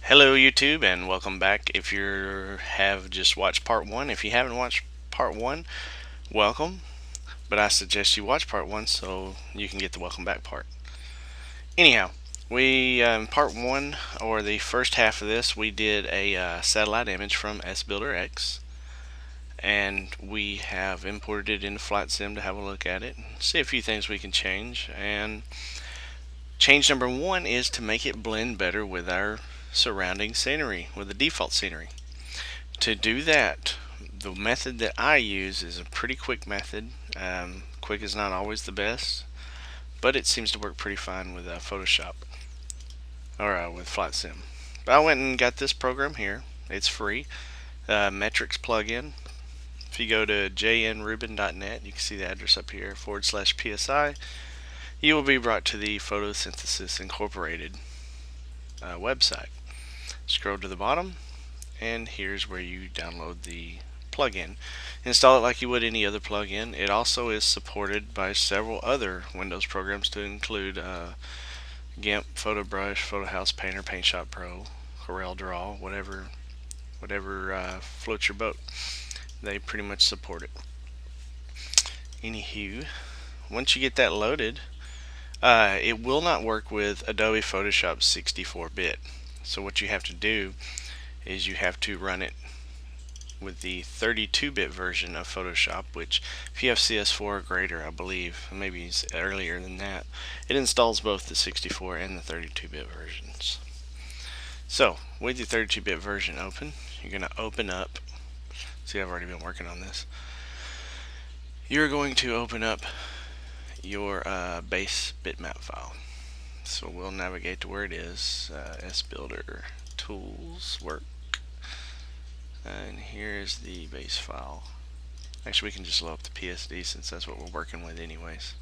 Hello YouTube and welcome back. If you have just watched part 1, if you haven't watched part 1, welcome. But I suggest you watch part 1 so you can get the welcome back part. Anyhow, we part 1, or the first half of this, we did a satellite image from SBuilderX, and we have imported it into Flight Sim to have a look at it, see a few things we can change. And change number 1 is to make it blend better with our surrounding scenery, with the default scenery. To do that, the method that I use is a pretty quick method. Quick is not always the best, but it seems to work pretty fine with Photoshop or with Flight Sim. But I went and got this program here. It's free. Metrics plugin. If you go to jnrubin.net, you can see the address up here /PSI. You will be brought to the Photosynthesis Incorporated website. Scroll to the bottom, and here's where you download the plugin. Install it like you would any other plugin. It also is supported by several other Windows programs to include GIMP, PhotoBrush, PhotoHouse Painter, PaintShop Pro, CorelDRAW, whatever floats your boat. They pretty much support it. Anywho, once you get that loaded, it will not work with Adobe Photoshop 64-bit. So what you have to do is you have to run it with the 32-bit version of Photoshop, which if you have CS4 or greater, I believe, maybe it's earlier than that, it installs both the 64 and the 32-bit versions. So with the 32-bit version open, you're going to open up, see, I've already been working on this, you're going to open up your base bitmap file. So we'll navigate to where it is, SBuilder, Tools, Work, and here's the base file. Actually, we can just load up the PSD since that's what we're working with anyways.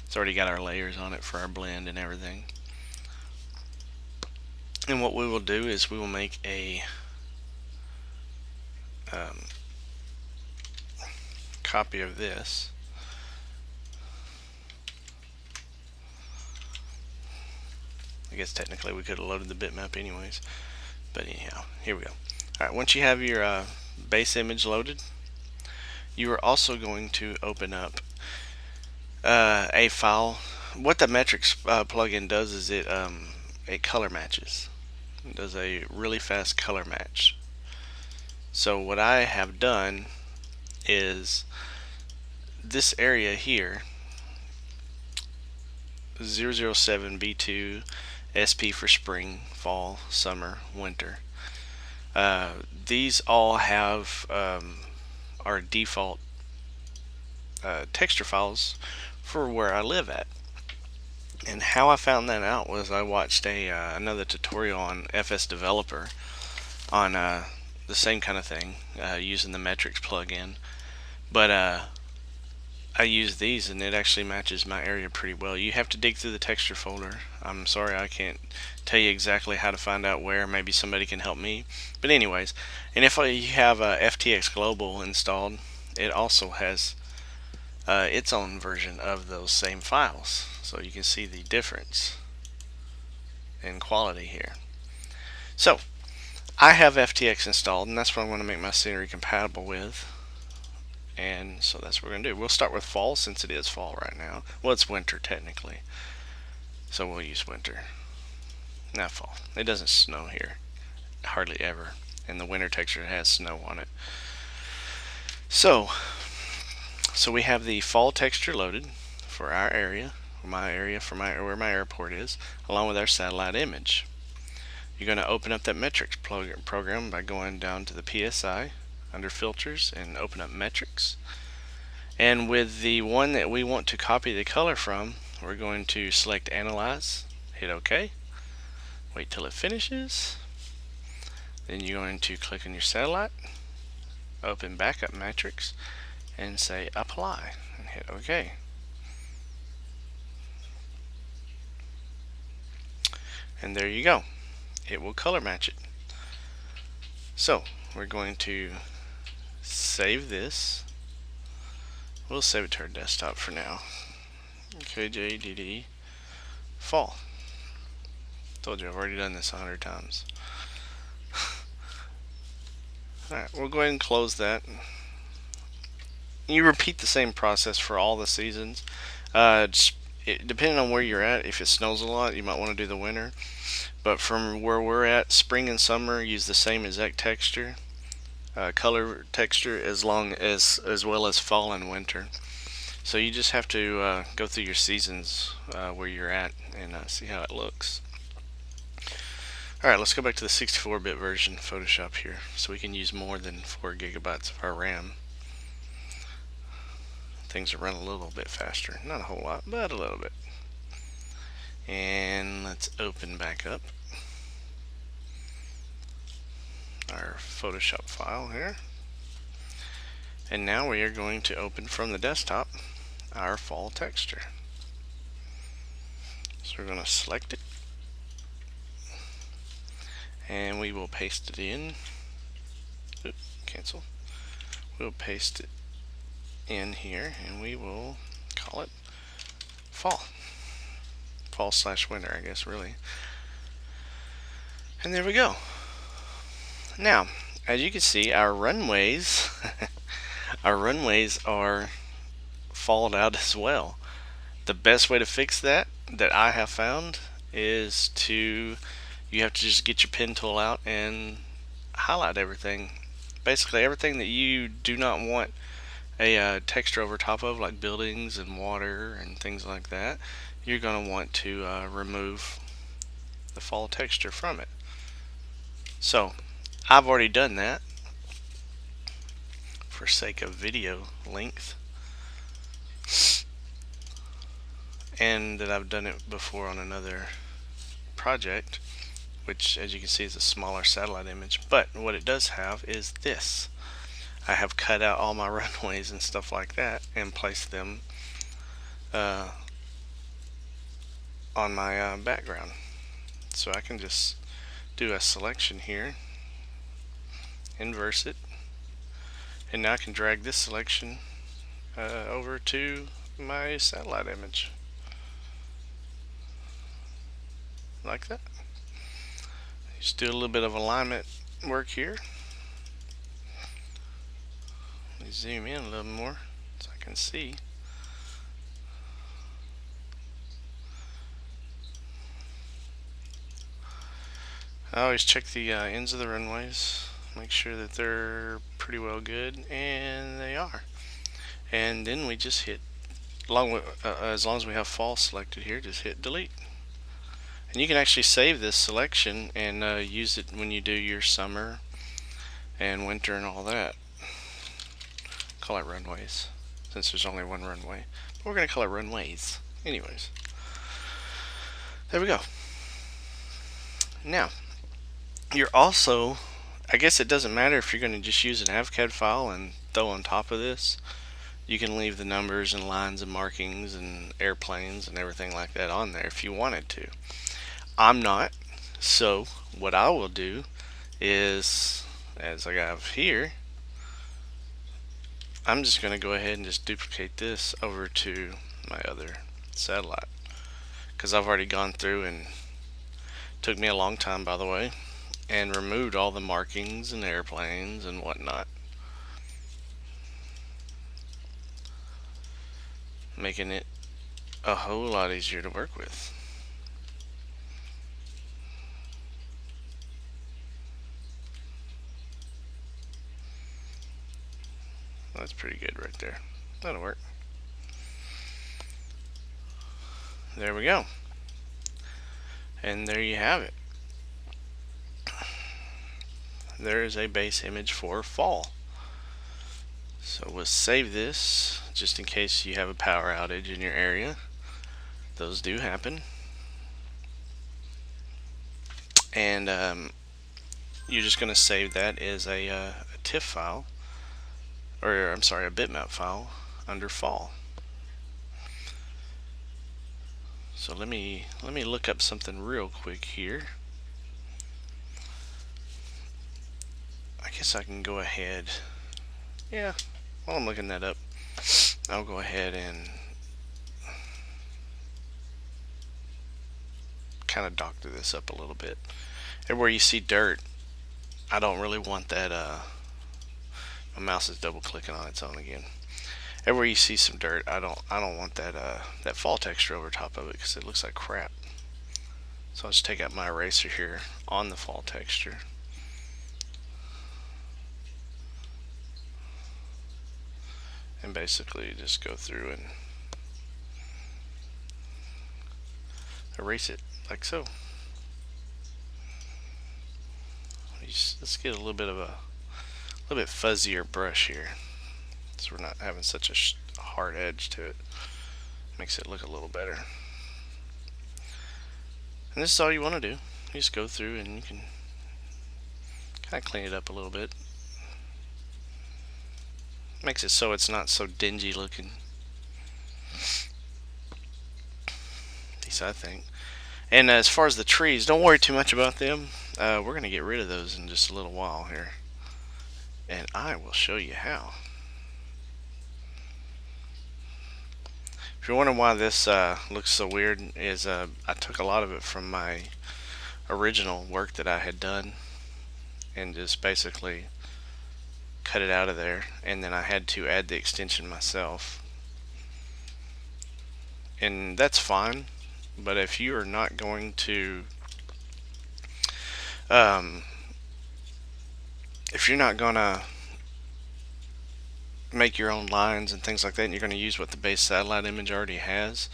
It's already got our layers on it for our blend and everything. And what we will do is we will make a copy of this. I guess technically we could have loaded the bitmap anyways, but anyhow, here we go. Alright, once you have your base image loaded, you are also going to open up a file. What the metrics plugin does is it color matches. It does a really fast color match. So what I have done is this area here, 007B2 SP for spring, fall, summer, winter. These all have our default texture files for where I live at. And how I found that out was I watched another tutorial on FS Developer on the same kind of thing, using the metrics plugin. But I use these and it actually matches my area pretty well. You have to dig through the texture folder. I'm sorry I can't tell you exactly how to find out where. Maybe somebody can help me. But anyways, and if you have FTX Global installed, it also has its own version of those same files. So you can see the difference in quality here. So I have FTX installed, and that's what I'm going to make my scenery compatible with. And so that's what we're going to do. We'll start with fall since it is fall right now. Well, it's winter technically, so we'll use winter, not fall. It doesn't snow here, hardly ever, and the winter texture has snow on it. So we have the fall texture loaded for our area, where my airport is, along with our satellite image. You're going to open up that metrics program by going down to the PSI under filters and open up metrics. And with the one that we want to copy the color from, we're going to select analyze, hit OK, wait till it finishes, then you're going to click on your satellite, open backup metrics, and say apply and hit OK. And there you go, it will color match it. So we're going to save this. We'll save it to our desktop for now. KJDD fall. Told you I've already done this 100 times. Alright, we'll go ahead and close that. You repeat the same process for all the seasons. Depending on where you're at, if it snows a lot, you might want to do the winter. But from where we're at, spring and summer use the same exact texture, color texture, as well as fall and winter. So you just have to go through your seasons where you're at and see how it looks. Alright, let's go back to the 64-bit version of Photoshop here, so we can use more than 4 gigabytes of our RAM. Things are running a little bit faster. Not a whole lot, but a little bit. And let's open back up our Photoshop file here. And now we are going to open from the desktop our fall texture. So we're going to select it, and we will paste it in. Oops, cancel. We'll paste it in here, and we will call it fall. Fall/winter, I guess, really. And there we go. Now, as you can see, our runways our runways are falled out as well. The best way to fix that I have found is you have to just get your pen tool out and highlight everything. Basically everything that you do not want a texture over top of, like buildings and water and things like that, you're going to want to remove the fall texture from it. So I've already done that for sake of video length, and that I've done it before on another project, which as you can see is a smaller satellite image. But what it does have is this. I have cut out all my runways and stuff like that and placed them on my background. So I can just do a selection here, inverse it, and now I can drag this selection over to my satellite image like that. Just do a little bit of alignment work here. Let me zoom in a little more so I can see. I always check the ends of the runways, make sure that they're pretty well good, and they are. And then we just hit, as long as we have fall selected here, just hit delete. And you can actually save this selection and use it when you do your summer and winter and all that. Call it runways, since there's only one runway. But we're going to call it runways. Anyways, there we go. Now, you're also, I guess it doesn't matter if you're going to just use an AVCAD file and throw on top of this. You can leave the numbers and lines and markings and airplanes and everything like that on there if you wanted to. I'm not, so what I will do is, as I have here, I'm just going to go ahead and just duplicate this over to my other satellite, because I've already gone through, and took me a long time, by the way, and removed all the markings and airplanes and whatnot, making it a whole lot easier to work with. That's pretty good right there. That'll work. There we go. And there you have it. There is a base image for fall. So we'll save this just in case you have a power outage in your area. Those do happen. And you're just going to save that as a TIFF file, or I'm sorry, a bitmap file under fall. So let me look up something real quick here. I guess I can go ahead. Yeah, while I'm looking that up, I'll go ahead and kind of doctor this up a little bit. Everywhere you see dirt, I don't really want that my mouse is double clicking on its own again. Everywhere you see some dirt, I don't want that that fall texture over top of it because it looks like crap. So I'll just take out my eraser here on the fall texture. And basically just go through and erase it like so. Let's get a little bit fuzzier brush here, so we're not having such a hard edge to it. Makes it look a little better. And this is all you want to do. You just go through and you can kind of clean it up a little bit. Makes it so it's not so dingy looking. At least I think. And as far as the trees, don't worry too much about them. We're going to get rid of those in just a little while here. And I will show you how. If you're wondering why this looks so weird, is I took a lot of it from my original work that I had done and just basically cut it out of there, and then I had to add the extension myself. And that's fine, but if you are not going to if you're not gonna make your own lines and things like that, and you're going to use what the base satellite image already has,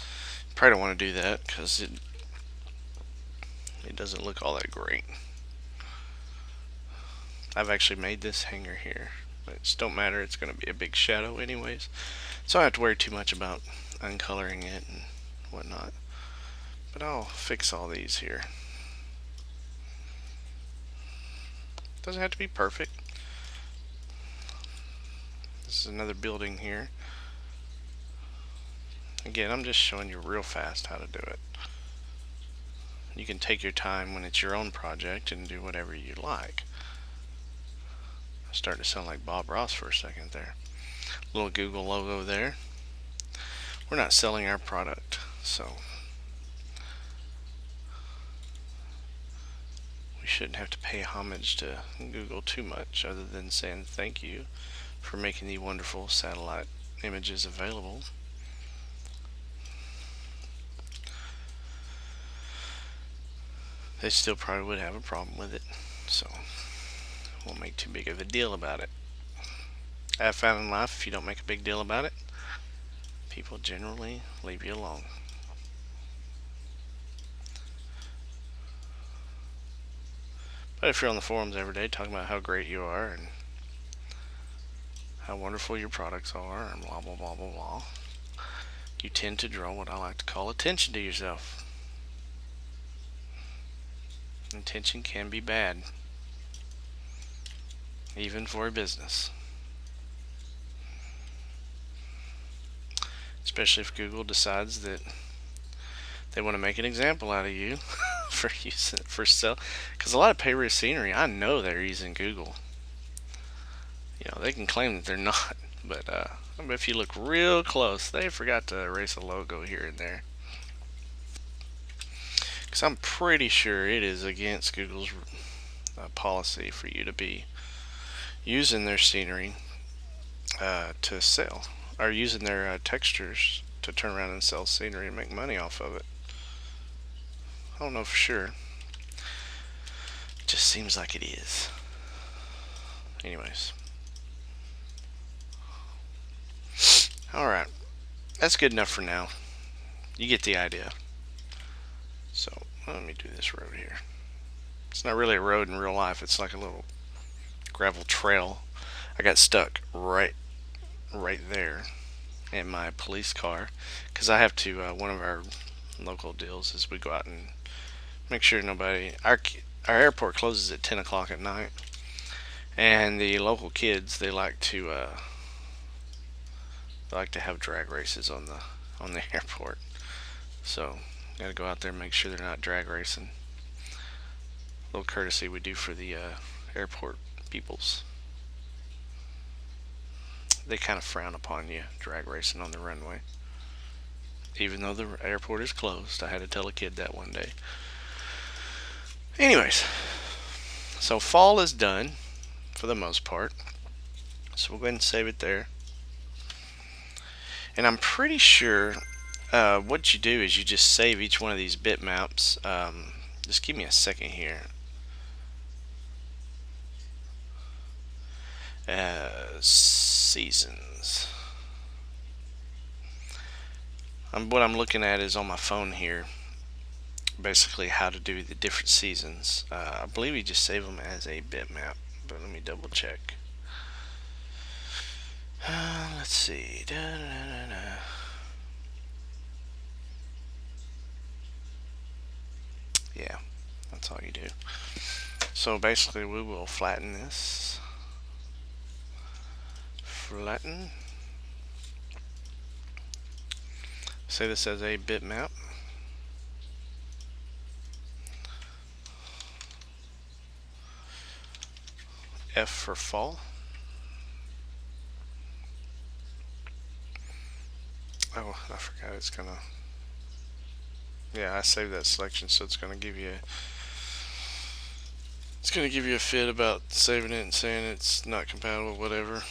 you probably don't want to do that because it doesn't look all that great. I've actually made this hanger here, but it don't matter, it's going to be a big shadow anyways, so I don't have to worry too much about uncoloring it and whatnot. But I'll fix all these here. Doesn't have to be perfect. This is another building here. Again, I'm just showing you real fast how to do it. You can take your time when it's your own project and do whatever you like. I started to sound like Bob Ross for a second there. Little Google logo there. We're not selling our product, so we shouldn't have to pay homage to Google too much, other than saying thank you for making the wonderful satellite images available. They still probably would have a problem with it, so won't make too big of a deal about it. I have found in life, if you don't make a big deal about it, people generally leave you alone. But if you're on the forums every day talking about how great you are and how wonderful your products are and blah blah blah blah blah, you tend to draw what I like to call attention to yourself. Attention can be bad, even for a business. Especially if Google decides that they want to make an example out of you for use for sale. Because a lot of pay-per scenery, I know they're using Google. You know, they can claim that they're not, but if you look real close, they forgot to erase a logo here and there. Because I'm pretty sure it is against Google's policy for you to be using their scenery to sell, or using their textures to turn around and sell scenery and make money off of it. I don't know for sure. It just seems like it is. Anyways. Alright. That's good enough for now. You get the idea. So, let me do this road here. It's not really a road in real life. It's like a little gravel trail. I got stuck right there in my police car, because I have to, one of our local deals is we go out and make sure nobody, our airport closes at 10 o'clock at night, and the local kids, they like to have drag races on the airport. So gotta go out there and make sure they're not drag racing. A little courtesy we do for the airport peoples. They kind of frown upon you drag racing on the runway, even though the airport is closed. I had to tell a kid that one day. Anyways, so fall is done for the most part. So we'll go ahead and save it there. And I'm pretty sure what you do is you just save each one of these bitmaps. Just give me a second here. Seasons. What I'm looking at is on my phone here, basically how to do the different seasons. I believe you just save them as a bitmap, but let me double check. Let's see. Yeah, that's all you do. So basically we will flatten this. Flatten. Say this as a bitmap. F for fall. Oh, I forgot it's gonna. Yeah, I saved that selection, so it's gonna give you. It's gonna give you a fit about saving it and saying it's not compatible, whatever.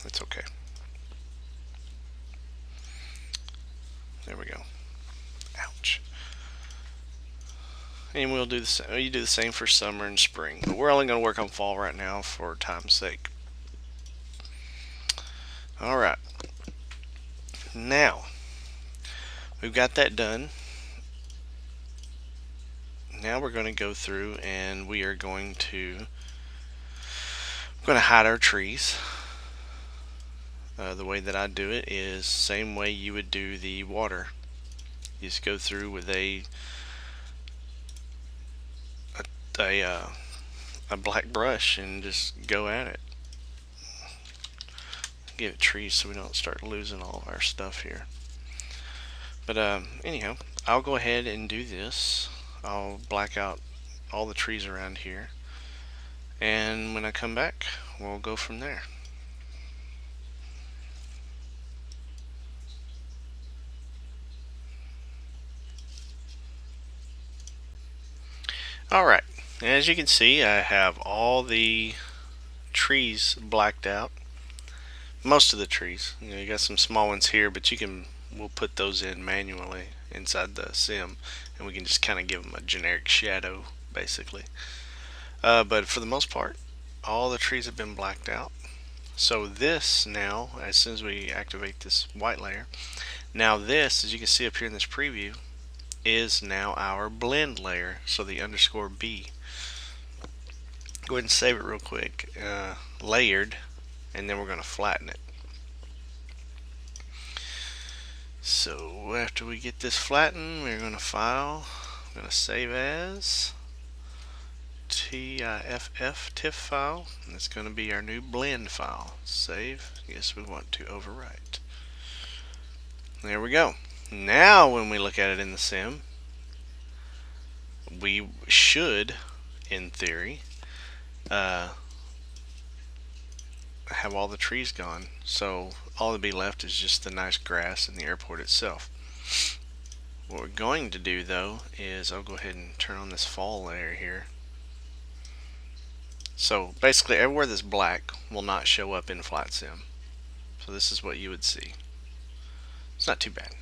It's okay. There we go. Ouch. And we'll do the same. You do the same for summer and spring, but we're only going to work on fall right now for time's sake. All right. Now we've got that done. Now we're going to go through and we are going to hide our trees. The way that I do it is same way you would do the water. You just go through with a black brush and just go at it. Give it trees so we don't start losing all of our stuff here. But anyhow, I'll go ahead and do this. I'll black out all the trees around here, and when I come back we'll go from there. Alright, as you can see I have all the trees blacked out. Most of the trees. You got some small ones here, but we'll put those in manually inside the sim, and we can just kind of give them a generic shadow basically. But for the most part, all the trees have been blacked out. So this now, as soon as we activate this white layer, now this, as you can see up here in this preview, is now our blend layer. So the underscore B. Go ahead and save it real quick. Layered, and then we're going to flatten it. So after we get this flattened, we're going to file, I'm going to save as TIFF file, and it's going to be our new blend file. Save. Yes, we want to overwrite. There we go. Now when we look at it in the sim, we should, in theory, have all the trees gone. So all that'll be left is just the nice grass and the airport itself. What we're going to do though is I'll go ahead and turn on this fall layer here. So basically everywhere that's black will not show up in Flight Sim. So this is what you would see. It's not too bad.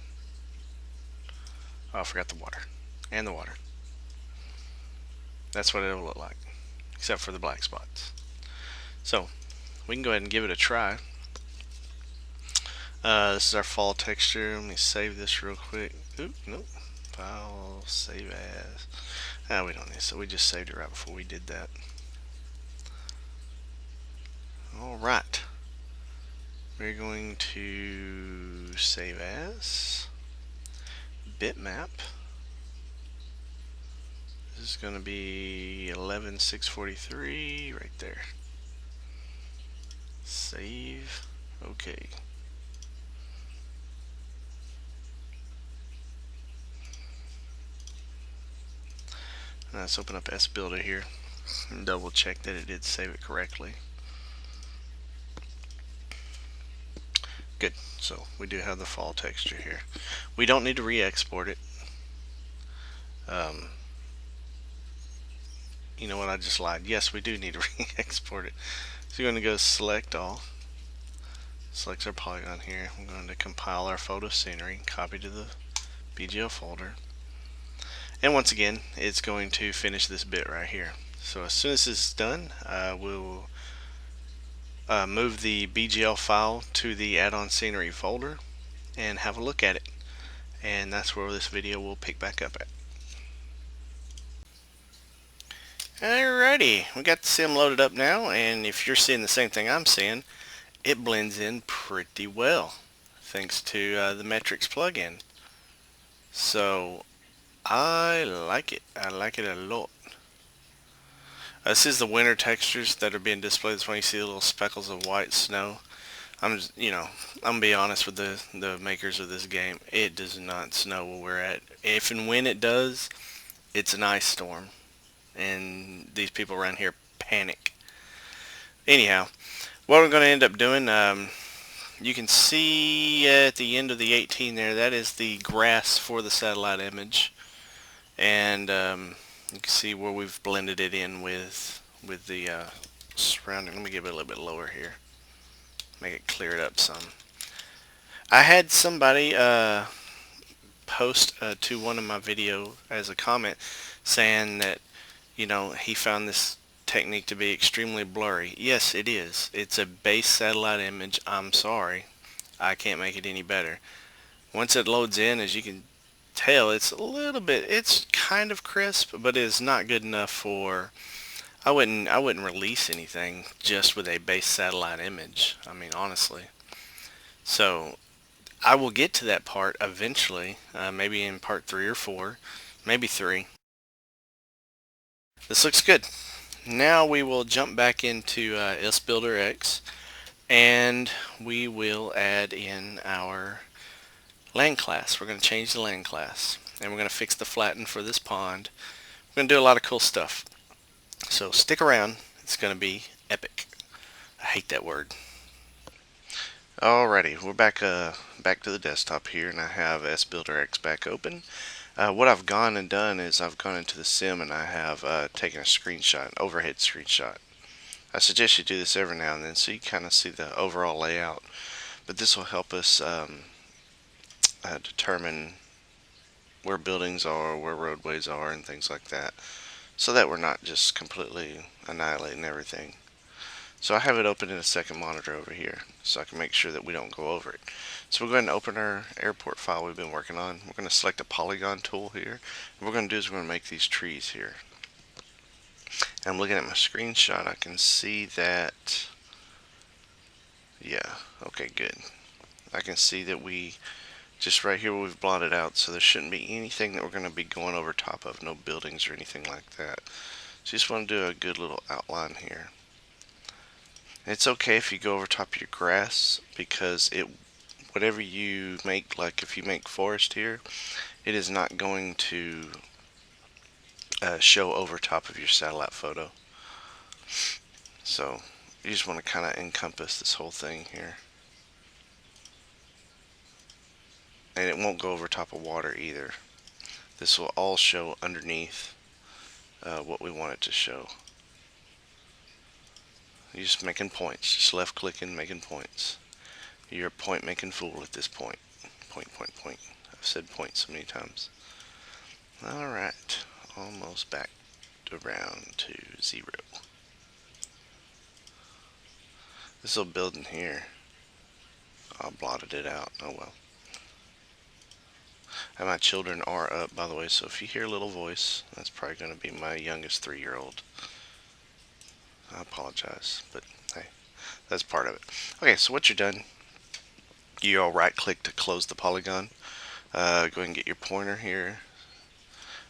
Oh, I forgot the water. And the water. That's what it'll look like, except for the black spots. So we can go ahead and give it a try. This is our fall texture. Let me save this real quick. Oop, nope. File, save as. We don't need, so we just saved it right before we did that. Alright. We're going to save as bitmap. This is going to be 11643 right there. Save. Okay. Now let's open up SBuilder here and double check that it did save it correctly. Good. So we do have the fall texture here. We don't need to re-export it. You know what? I just lied. Yes, we do need to re-export it. So you're going to go select all. Select our polygon here. I'm going to compile our photo scenery, copy to the BGL folder. And once again, it's going to finish this bit right here. So as soon as this is done, we'll move the BGL file to the add-on scenery folder and have a look at it. And that's where this video will pick back up at. Alrighty, we got the sim loaded up now, and if you're seeing the same thing I'm seeing, it blends in pretty well thanks to the metrics plugin. So I like it. I like it a lot. This is the winter textures that are being displayed. That's when you see the little speckles of white snow. I'm gonna be honest with the makers of this game. It does not snow where we're at. If and when it does, it's an ice storm, and these people around here panic. Anyhow, what we're going to end up doing, you can see at the end of the 18 there, that is the grass for the satellite image, and you can see where we've blended it in with the surrounding. Let me get it a little bit lower here, make it clear it up some. I had somebody post to one of my videos as a comment saying that he found this technique to be extremely blurry. Yes, it is. It's a base satellite image. I'm sorry, I can't make it any better. Once it loads in, as you can tell, it's a little bit, it's kind of crisp, but it is not good enough for, I wouldn't release anything just with a base satellite image. I mean, honestly. So I will get to that part eventually, maybe in part 3 or 4, maybe 3. This looks good. Now we will jump back into SBuilderX, and we will add in our land class. We're going to change the land class, and we're going to fix the flatten for this pond. We're going to do a lot of cool stuff. So stick around. It's going to be epic. I hate that word. Alrighty, we're back to the desktop here, and I have SBuilderX back open. What I've gone and done is I've gone into the sim and I have taken a screenshot, an overhead screenshot. I suggest you do this every now and then so you kind of see the overall layout, but this will help us determine where buildings are, where roadways are, and things like that, so that we're not just completely annihilating everything. So I have it open in a second monitor over here so I can make sure that we don't go over it. So we're going to open our airport file we've been working on. We're going to select a polygon tool here. What we're going to do is we're going to make these trees here. And I'm looking at my screenshot. I can see that, yeah, okay, good. I can see that we, just right here we've blotted out, so there shouldn't be anything that we're going to be going over top of, no buildings or anything like that. So you just want to do a good little outline here. It's okay if you go over top of your grass, because whatever you make, like if you make forest here, it is not going to show over top of your satellite photo. So you just want to kind of encompass this whole thing here. And it won't go over top of water either. This will all show underneath what we want it to show. You're just making points, just left clicking, making points. You're a point making fool at this point. Point, point, point. I've said point so many times. Alright, almost back around to 0. This little building here, I blotted it out, oh well. And my children are up, by the way, so if you hear a little voice, that's probably going to be my youngest 3-year-old. I apologize, but hey, that's part of it. Okay, so what you're done, you'll right click to close the polygon. Go ahead and get your pointer here,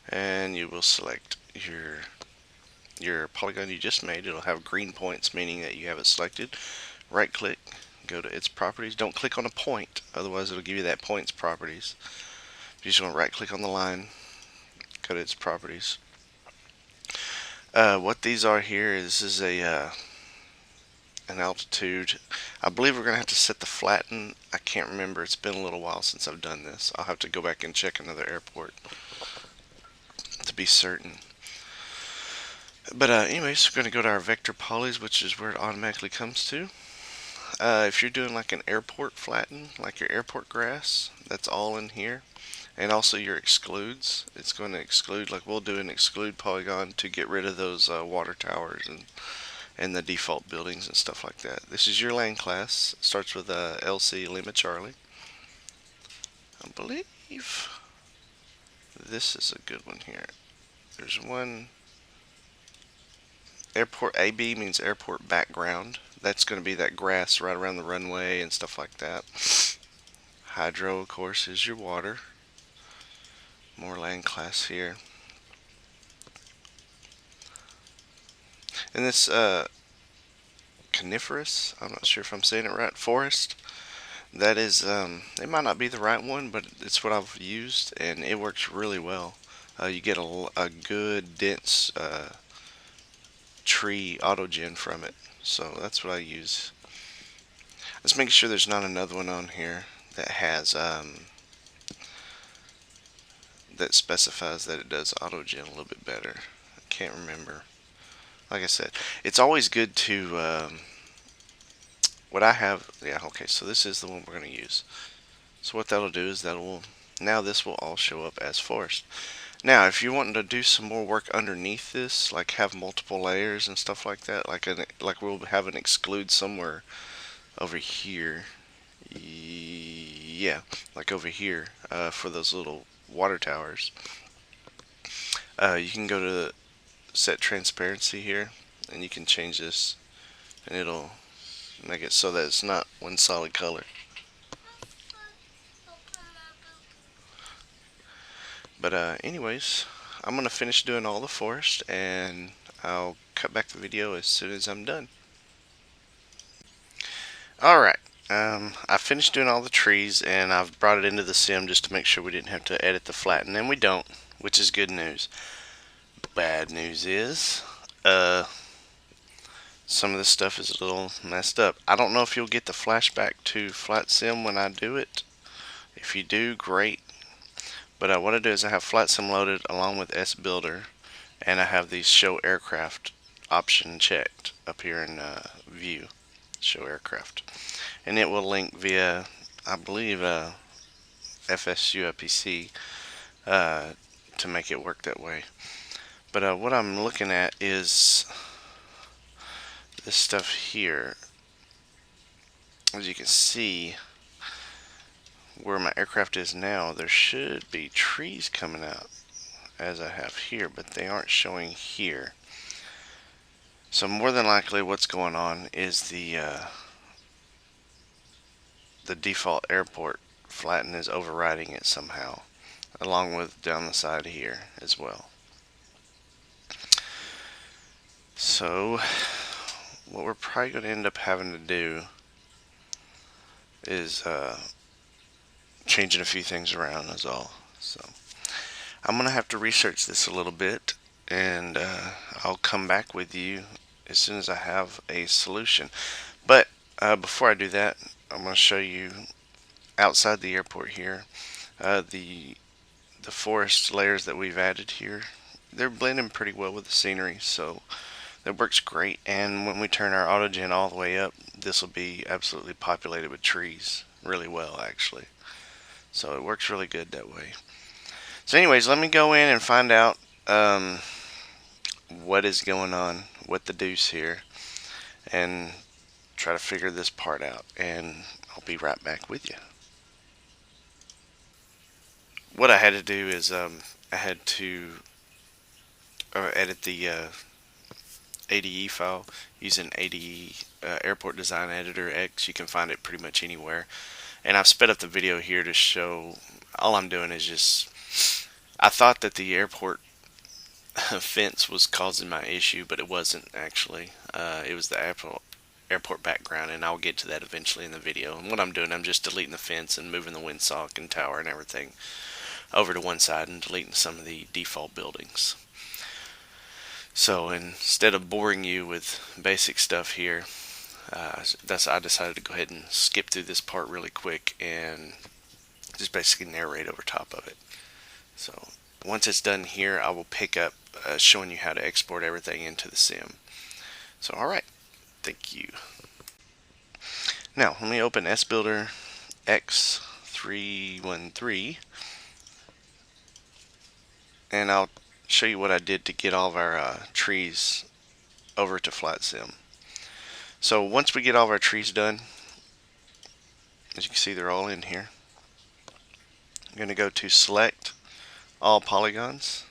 and you will select your polygon you just made. It'll have green points, meaning that you have it selected. Right click, go to its properties. Don't click on a point, otherwise it'll give you that point's properties. You just want to right click on the line, go to its properties. What these are here is this is an altitude. I believe we're going to have to set the flatten. I can't remember. It's been a little while since I've done this. I'll have to go back and check another airport to be certain. But anyways, we're going to go to our vector polys, which is where it automatically comes to. If you're doing like an airport flatten, like your airport grass, that's all in here. And also your excludes. It's going to exclude, like we'll do an exclude polygon to get rid of those water towers and the default buildings and stuff like that. This is your land class. It starts with LC Lima Charlie. I believe this is a good one here. There's one. Airport AB means airport background. That's going to be that grass right around the runway and stuff like that. Hydro, of course, is your water. More land class here. And this coniferous, I'm not sure if I'm saying it right, forest, that is, it might not be the right one, but it's what I've used, and it works really well. You get a good, dense tree autogen from it, so that's what I use. Let's make sure there's not another one on here that has, that specifies that it does autogen a little bit better. I can't remember. Like I said, it's always good to, what I have, yeah, okay, so this is the one we're going to use. So what that'll do is now this will all show up as forest. Now, if you're wanting to do some more work underneath this, like have multiple layers and stuff like that, like we'll have an exclude somewhere over here. Yeah, like over here for those little water towers. You can go to set transparency here, and you can change this, and it'll make it so that it's not one solid color. But anyways, I'm gonna finish doing all the forest, and I'll cut back the video as soon as I'm done. Alright, I finished doing all the trees, and I've brought it into the sim just to make sure we didn't have to edit the flatten, and we don't, which is good news. Bad news is, some of this stuff is a little messed up. I don't know if you'll get the flashback to flat sim when I do it. If you do, great. But what I do is I have flat sim loaded along with S Builder, and I have the show aircraft option checked up here in view, show aircraft, and it will link via, I believe, FSUPC to make it work that way. But what I'm looking at is this stuff here. As you can see, where my aircraft is now, there should be trees coming out as I have here, but they aren't showing here. So more than likely what's going on is the default airport flatten is overriding it somehow, along with down the side here as well. So what we're probably going to end up having to do is changing a few things around is all. So I'm going to have to research this a little bit, and I'll come back with you as soon as I have a solution. But before I do that, I'm going to show you outside the airport here the forest layers that we've added here. They're blending pretty well with the scenery, so that works great. And when we turn our autogen all the way up, this will be absolutely populated with trees really well, actually. So it works really good that way. So anyways, let me go in and find out what is going on with the deuce here, and try to figure this part out, and I'll be right back with you. What I had to do is I had to edit the ADE file using ADE Airport Design Editor X. You can find it pretty much anywhere, and I've sped up the video here to show. All I'm doing is just, I thought that the airport fence was causing my issue, but it wasn't actually. It was the airport background, and I'll get to that eventually in the video. And what I'm doing, I'm just deleting the fence and moving the windsock and tower and everything over to one side and deleting some of the default buildings. So instead of boring you with basic stuff here, I decided to go ahead and skip through this part really quick and just basically narrate over top of it. So once it's done here, I will pick up showing you how to export everything into the sim. So alright, thank you. Now let me open SBuilder X313 and I'll show you what I did to get all of our trees over to FlatSim. So once we get all of our trees done, as you can see they're all in here, I'm going to go to select all polygons,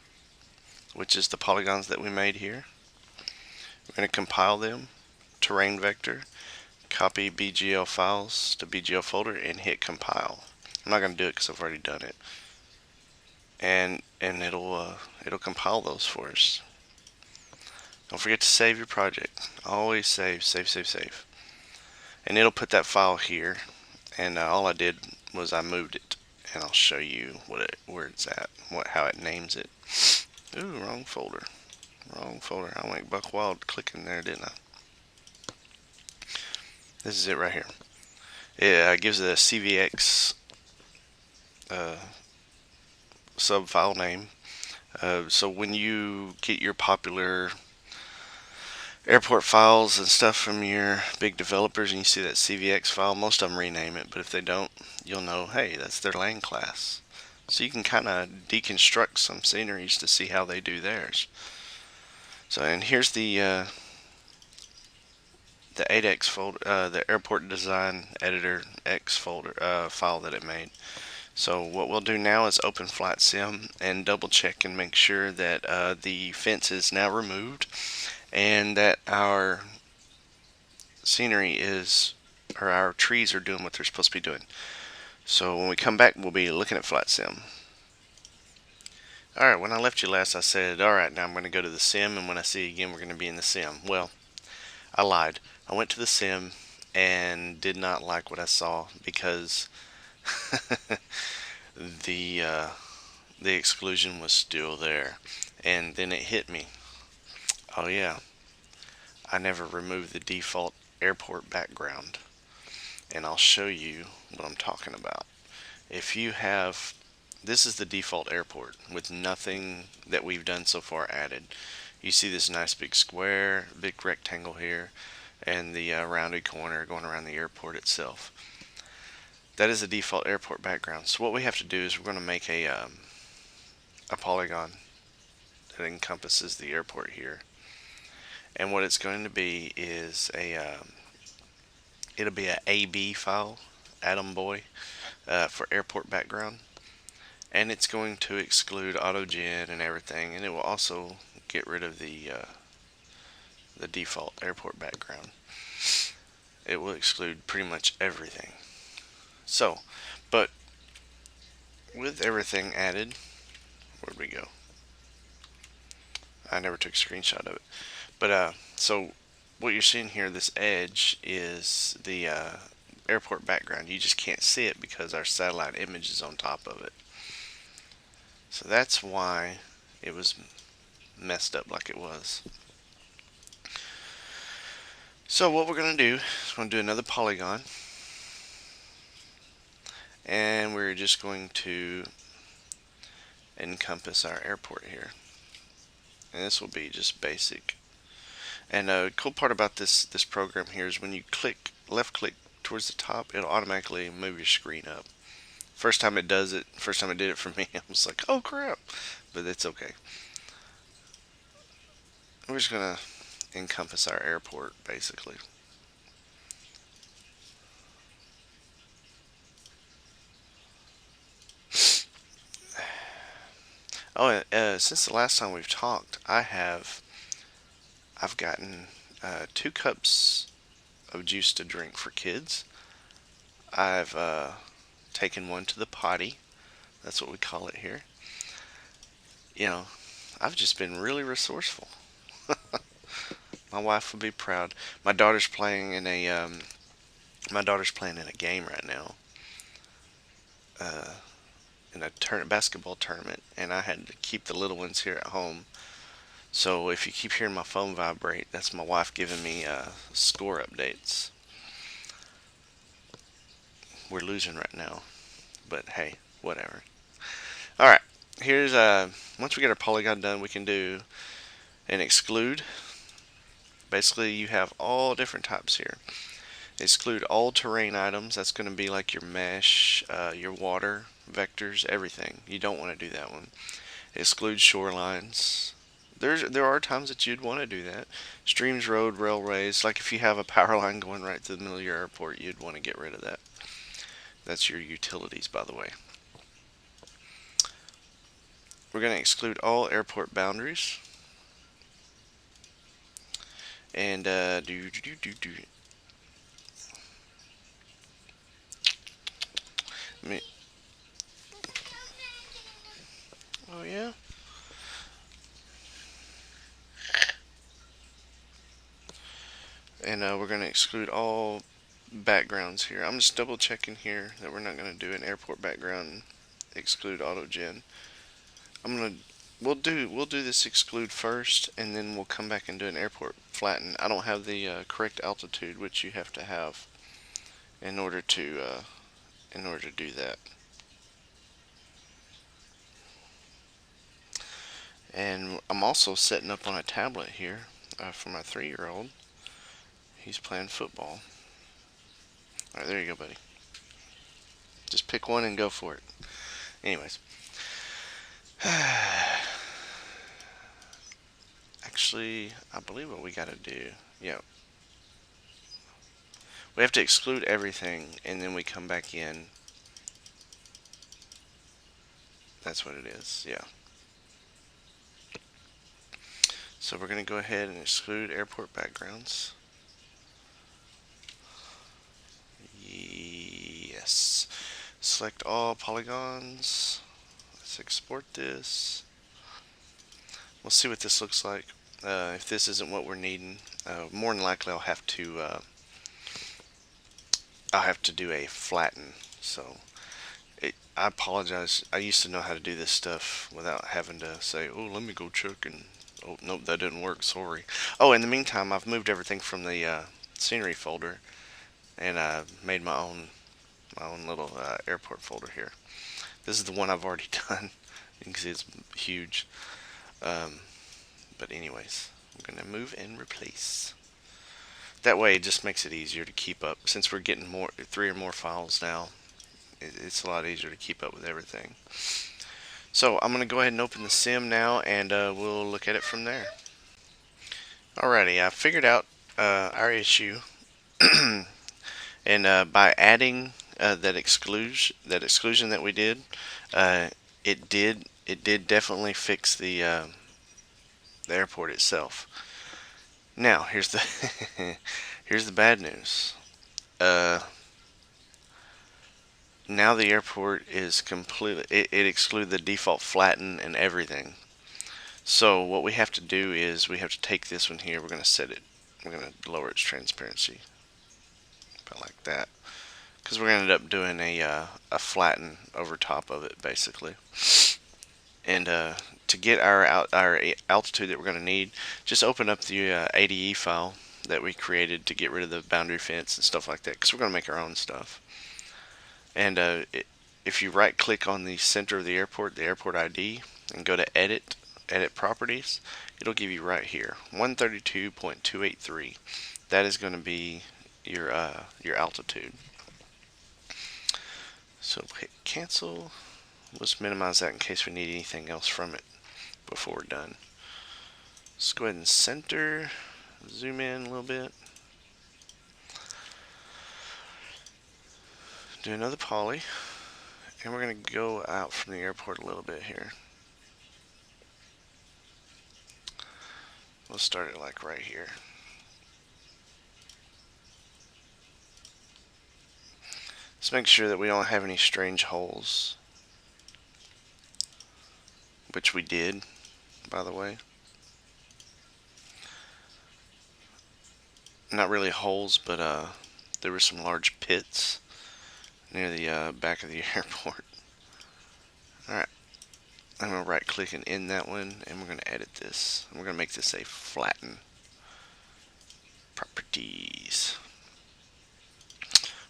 which is the polygons that we made here. We're going to compile them, terrain vector, copy BGL files to BGL folder and hit compile. I'm not going to do it because I've already done it. And it'll compile those for us. Don't forget to save your project. Always save. And it'll put that file here. And all I did was I moved it, and I'll show you where it's at, how it names it. Ooh, wrong folder. I went buck wild clicking there, didn't I? This is it right here. It gives it a CVX sub file name. So when you get your popular airport files and stuff from your big developers and you see that CVX file, most of them rename it, but if they don't, you'll know, hey, that's their land class. So you can kind of deconstruct some sceneries to see how they do theirs. So, and here's the 8x folder, the airport design editor X folder file that it made. So what we'll do now is open FlatSim and double check and make sure that the fence is now removed and that our scenery is, or our trees are doing what they're supposed to be doing. So when we come back, we'll be looking at FlatSim. Alright, when I left you last, I said, alright, now I'm going to go to the sim, and when I see you again, we're going to be in the sim. Well, I lied. I went to the sim and did not like what I saw because the exclusion was still there. And then it hit me. Oh yeah, I never removed the default airport background. And I'll show you what I'm talking about. If you have, this is the default airport with nothing that we've done so far added. You see this nice big square, big rectangle here, and the rounded corner going around the airport itself. That is the default airport background. So what we have to do is we're going to make a polygon that encompasses the airport here. And what it's going to be is it'll be a AB file, Atom Boy, for airport background. And it's going to exclude AutoGen and everything, and it will also get rid of the default airport background. It will exclude pretty much everything. So, but with everything added, where'd we go? I never took a screenshot of it. But so what you're seeing here, this edge is the airport background. You just can't see it because our satellite image is on top of it. So that's why it was messed up like it was. So what we're going to do is we're going to do another polygon, and we're just going to encompass our airport here, and this will be just basic. And a cool part about this program here is when you left click towards the top, it'll automatically move your screen up. First time it does it, first time it did it for me, I was like, oh crap, but it's okay. We're just going to encompass our airport basically. Oh, since the last time we've talked, I've gotten 2 cups of juice to drink for kids. I've taken one to the potty. That's what we call it here. You know, I've just been really resourceful. My wife would be proud. My daughter's playing in a game right now. In a basketball tournament, and I had to keep the little ones here at home. So if you keep hearing my phone vibrate, that's my wife giving me score updates. We're losing right now, but hey, whatever. Alright, here's once we get our polygon done, we can do an exclude. Basically, you have all different types here. Exclude all terrain items. That's going to be like your mesh, your water, vectors, everything. You don't want to do that one. Exclude shorelines. There are times that you'd want to do that. Streams, road, railways. Like if you have a power line going right through the middle of your airport, you'd want to get rid of that. That's your utilities, by the way. We're going to exclude all airport boundaries. And me. Oh yeah. And we're going to exclude all backgrounds here. I'm just double checking here that we're not going to do an airport background exclude auto gen. We'll do this exclude first, and then we'll come back and do an airport flatten. I don't have the correct altitude, which you have to have in order to do that. And I'm also setting up on a tablet here for my 3-year-old. He's playing football. All right, there you go, buddy. Just pick one and go for it. Anyways. Actually, I believe what we gotta do. Yeah. We have to exclude everything, and then we come back in. That's what it is, yeah. So we're going to go ahead and exclude airport backgrounds. Yes. Select all polygons. Let's export this. We'll see what this looks like. If this isn't what we're needing, more than likely I'll have to do a flatten. So I apologize. I used to know how to do this stuff without having to say, "Oh, let me go check," and oh, nope, that didn't work. Sorry. Oh, in the meantime, I've moved everything from the scenery folder, and I made my own little airport folder here. This is the one I've already done. You can see it's huge. Um, but anyways, I'm gonna move and replace. That way, it just makes it easier to keep up. Since we're getting 3 or more files now, it's a lot easier to keep up with everything. So I'm going to go ahead and open the sim now, and we'll look at it from there. Alrighty, I figured out our issue, and by adding that exclusion that we did, it did definitely fix the airport itself. Now here's the here's the bad news. Now the airport is completely it excluded the default flatten and everything. So what we have to do is we have to take this one here. We're going to set it. We're going to lower its transparency, about like that, because we're going to end up doing a flatten over top of it basically. And to get our altitude that we're going to need, just open up the ADE file that we created to get rid of the boundary fence and stuff like that, because we're going to make our own stuff. And if you right click on the center of the airport ID, and go to edit properties, it'll give you right here 132.283. That is going to be your altitude. So hit cancel. Let's minimize that in case we need anything else from it before we're done. Let's go ahead and center, zoom in a little bit, do another poly, and we're going to go out from the airport a little bit here. We'll start it like right here. Let's make sure that we don't have any strange holes, which we did, by the way. Not really holes, but there were some large pits near the back of the airport. Alright, I'm going to right click and end that one, and we're going to edit this. We're going to make this a flatten. Properties.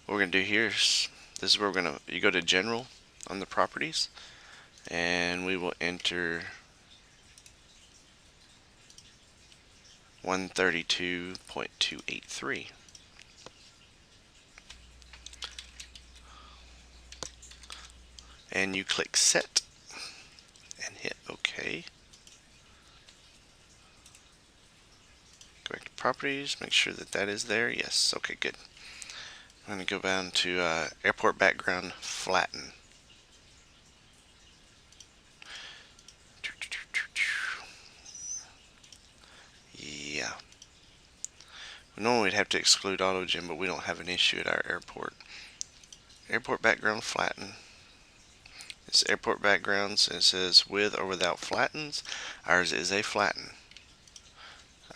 What we're going to do here is, this is where you go to general on the properties, and we will enter 132.283. And you click set and hit OK. Go back to properties, make sure that that is there. Yes, okay, good. I'm going to go down to airport background flatten. Yeah. Normally we'd have to exclude AutoGen, but we don't have an issue at our airport. Airport background flatten. It's airport backgrounds. It says with or without flattens. Ours is a flatten.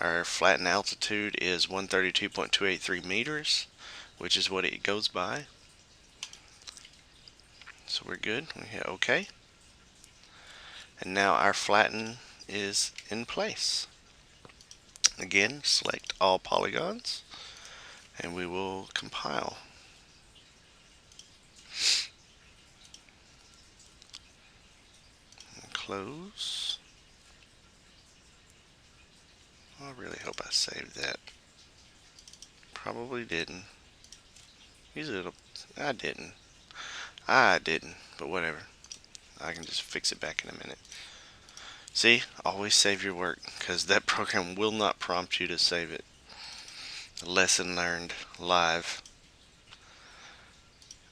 Our flatten altitude is 132.283 meters, which is what it goes by. So we're good. We hit OK. And now our flatten is in place. Again, select all polygons and we will compile. And close. I really hope I saved that. Probably didn't. Usually it'll, I didn't, but whatever. I can just fix it back in a minute. See, always save your work, because that program will not prompt you to save it. Lesson learned live.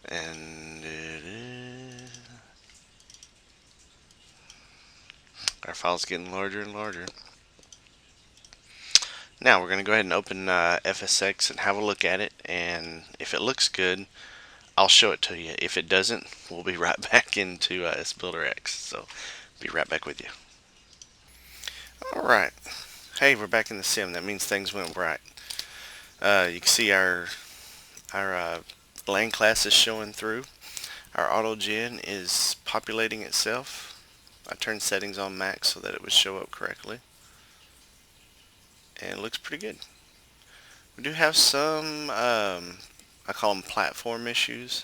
And it is. Our file's getting larger and larger. Now we're going to go ahead and open FSX and have a look at it, and if it looks good, I'll show it to you. If it doesn't, we'll be right back into SBuilderX. So, be right back with you. Alright, hey, we're back in the sim. That means things went right. You can see our land class is showing through. Our AutoGen is populating itself. I turned settings on max so that it would show up correctly. And it looks pretty good. We do have some, I call them platform issues,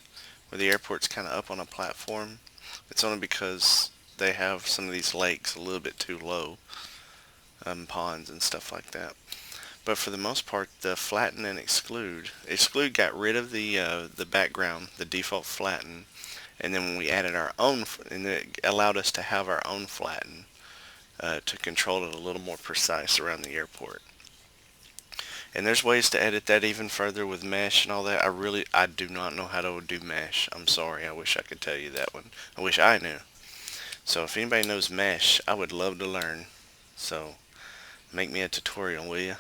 where the airport's kind of up on a platform. It's only because they have some of these lakes a little bit too low, ponds and stuff like that. But for the most part, the flatten and exclude got rid of the background, the default flatten, and then when we added our own, and it allowed us to have our own flatten to control it a little more precise around the airport. And there's ways to edit that even further with mesh and all that. I do not know how to do mesh. I'm sorry. I wish I could tell you that one. I wish I knew. So if anybody knows mesh, I would love to learn. So make me a tutorial, will you?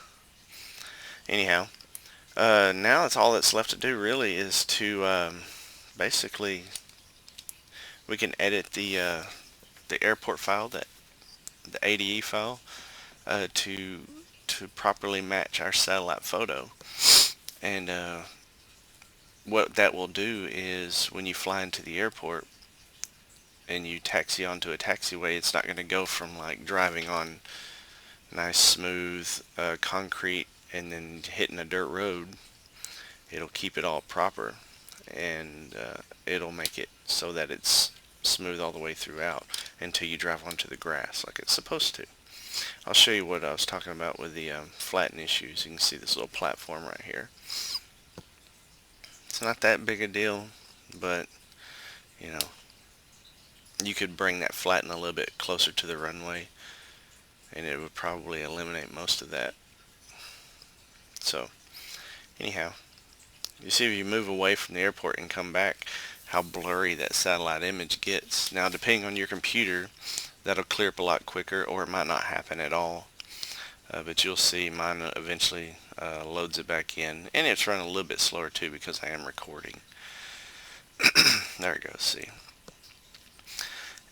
Anyhow, now it's all that's left to do really is to basically we can edit the airport file, the ADE file, to properly match our satellite photo. And what that will do is when you fly into the airport and you taxi onto a taxiway, it's not going to go from like driving on nice smooth concrete and then hitting a dirt road. It'll keep it all proper, and it'll make it so that it's smooth all the way throughout until you drive onto the grass like it's supposed to. I'll show you what I was talking about with the flatten issues. You can see this little platform right here. It's not that big a deal, but you know, you could bring that flatten a little bit closer to the runway and it would probably eliminate most of that. So anyhow, you see if you move away from the airport and come back, how blurry that satellite image gets. Now depending on your computer, that'll clear up a lot quicker, or it might not happen at all. But you'll see mine eventually loads it back in, and it's running a little bit slower too because I am recording. There it goes, see.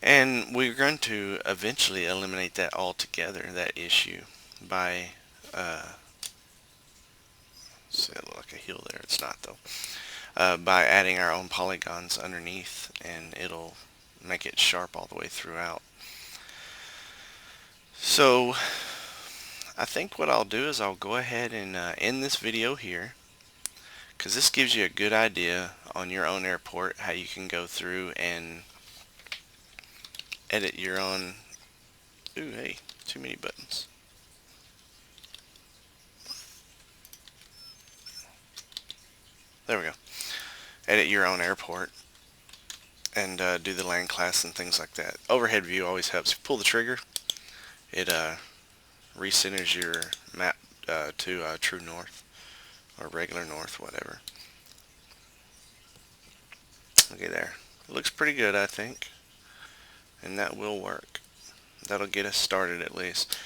And we're going to eventually eliminate that altogether, that issue, by see, it look like a hill there. It's not though. By adding our own polygons underneath, and it'll make it sharp all the way throughout. So I think what I'll do is I'll go ahead and end this video here, because this gives you a good idea on your own airport how you can go through and edit your own. Ooh, hey, too many buttons. There we go. Edit your own airport and do the land class and things like that. Overhead view always helps. If you pull the trigger, it recenters your map to true north or regular north, whatever. Okay, there. It looks pretty good, I think, and that will work. That'll get us started at least.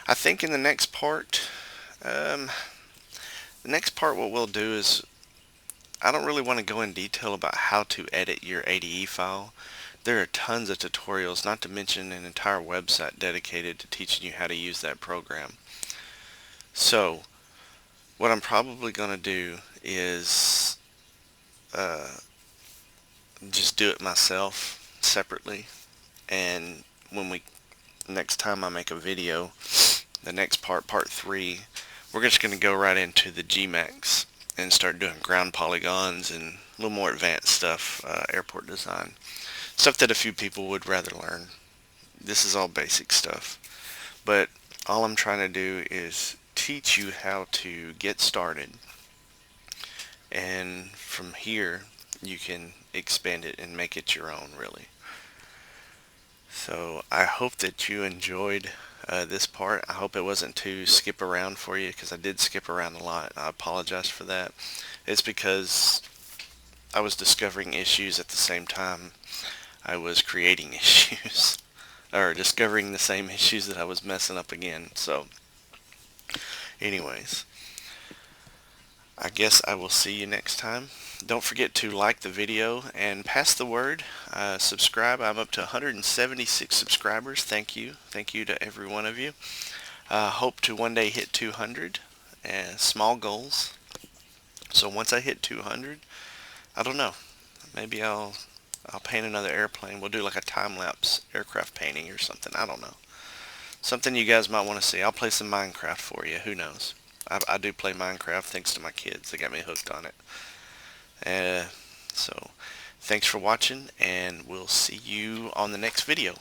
I think in the next part, what we'll do is, I don't really want to go in detail about how to edit your ADE file. There are tons of tutorials, not to mention an entire website dedicated to teaching you how to use that program. So, what I'm probably going to do is just do it myself separately, and next time I make a video, the next part 3, we're just going to go right into the GMAX and start doing ground polygons and a little more advanced stuff, airport design. Stuff that a few people would rather learn. This is all basic stuff. But all I'm trying to do is teach you how to get started. And from here, you can expand it and make it your own, really. So I hope that you enjoyed this part. I hope it wasn't too skip around for you, because I did skip around a lot. I apologize for that. It's because I was discovering issues at the same time I was creating issues, or discovering the same issues that I was messing up again. So anyways, I guess I will see you next time. Don't forget to like the video and pass the word. Subscribe. I'm up to 176 subscribers. Thank you. Thank you to every one of you. Hope to one day hit 200. Small goals. So once I hit 200, I don't know. Maybe I'll paint another airplane. We'll do like a time-lapse aircraft painting or something. I don't know. Something you guys might want to see. I'll play some Minecraft for you. Who knows? I do play Minecraft thanks to my kids. They got me hooked on it. So thanks for watching, and we'll see you on the next video.